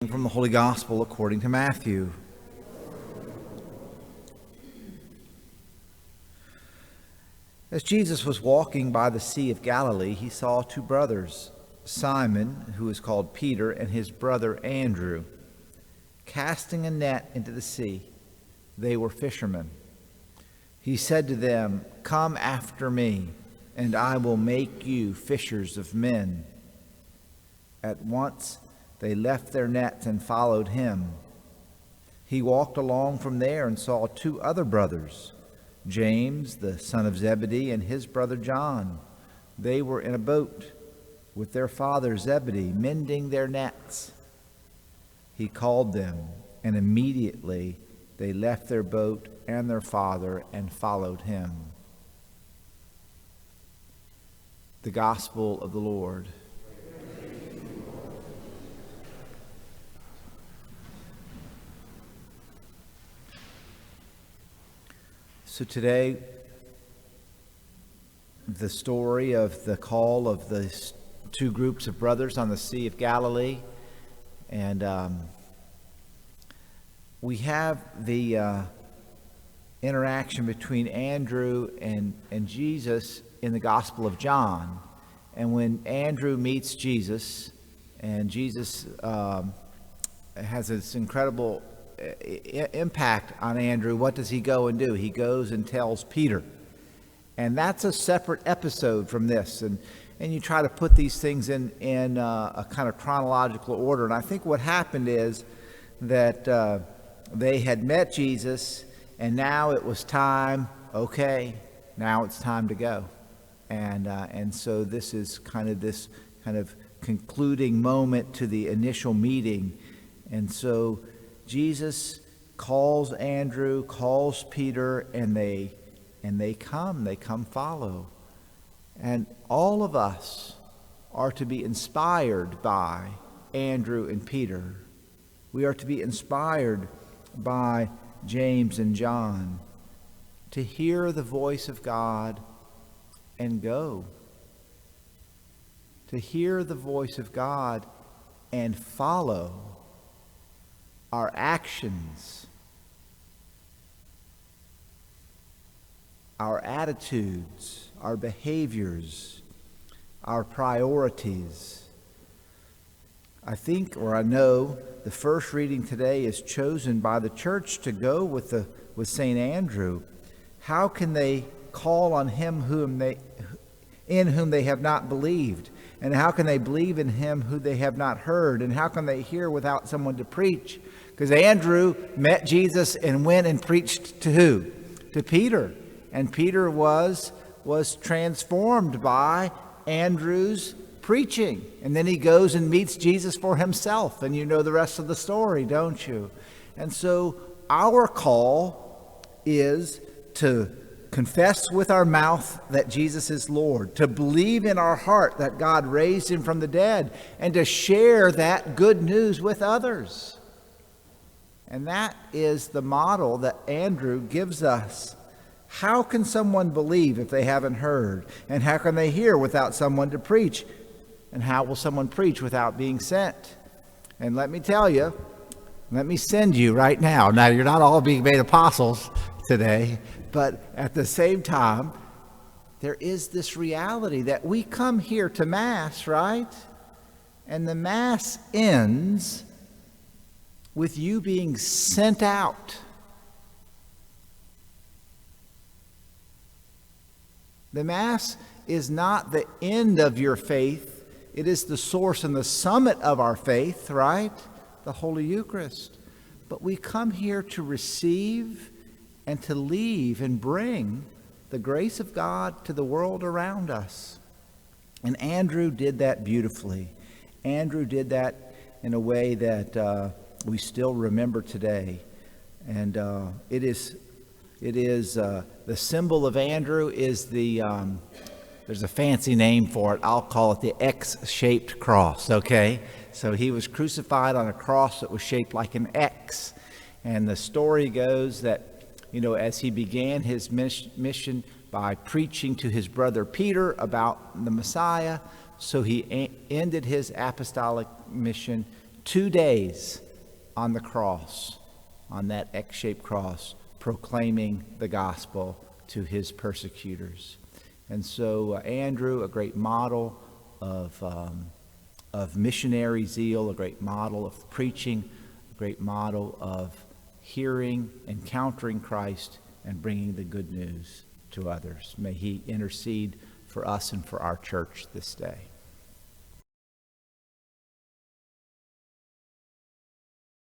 From the Holy Gospel according to Matthew. As Jesus was walking by the Sea of Galilee, he saw two brothers, Simon, who is called Peter, and his brother Andrew, casting a net into the sea. They were fishermen. He said to them, "Come after me, and I will make you fishers of men." At once they left their nets and followed him. He walked along from there and saw two other brothers, James, the son of Zebedee, and his brother John. They were in a boat with their father Zebedee, mending their nets. He called them, and immediately they left their boat and their father and followed him. The Gospel of the Lord. So today, the story of the call of the two groups of brothers on the Sea of Galilee. And we have the interaction between Andrew and Jesus in the Gospel of John. And when Andrew meets Jesus, and Jesus has this incredible impact on Andrew, what does he go and do? He goes and tells Peter. And that's a separate episode from this. And you try to put these things in a kind of chronological order. And I think what happened is that they had met Jesus, and now it was time, okay, now it's time to go. And so this is kind of concluding moment to the initial meeting. And so Jesus calls Andrew, calls Peter, and they come follow. And all of us are to be inspired by Andrew and Peter. We are to be inspired by James and John to hear the voice of God and go. To hear the voice of God and follow. Our actions, our attitudes, our behaviors, our priorities. I think, or I know, the first reading today is chosen by the church to go with St. Andrew. How can they call on him in whom they have not believed? And how can they believe in him who they have not heard? And how can they hear without someone to preach? Because Andrew met Jesus and went and preached to who? To Peter. And Peter was transformed by Andrew's preaching. And then he goes and meets Jesus for himself. And you know the rest of the story, don't you? And so our call is to confess with our mouth that Jesus is Lord, to believe in our heart that God raised him from the dead, and to share that good news with others. And that is the model that Andrew gives us. How can someone believe if they haven't heard? And how can they hear without someone to preach? And how will someone preach without being sent? And let me tell you, let me send you right now. Now, you're not all being made apostles today, but at the same time, there is this reality that we come here to Mass, right? And the Mass ends with you being sent out. The Mass is not the end of your faith. It is the source and the summit of our faith, right? The Holy Eucharist. But we come here to receive and to leave and bring the grace of God to the world around us. And Andrew did that beautifully. Andrew did that in a way that we still remember today. And it is the symbol of Andrew is there's a fancy name for it. I'll call it the X-shaped cross, okay? So he was crucified on a cross that was shaped like an X. And the story goes that, as he began his mission by preaching to his brother Peter about the Messiah, so he ended his apostolic mission 2 days on the cross, on that X-shaped cross, proclaiming the gospel to his persecutors. And so Andrew, a great model of missionary zeal, a great model of preaching, a great model of hearing, encountering Christ, and bringing the good news to others. May he intercede for us and for our church this day.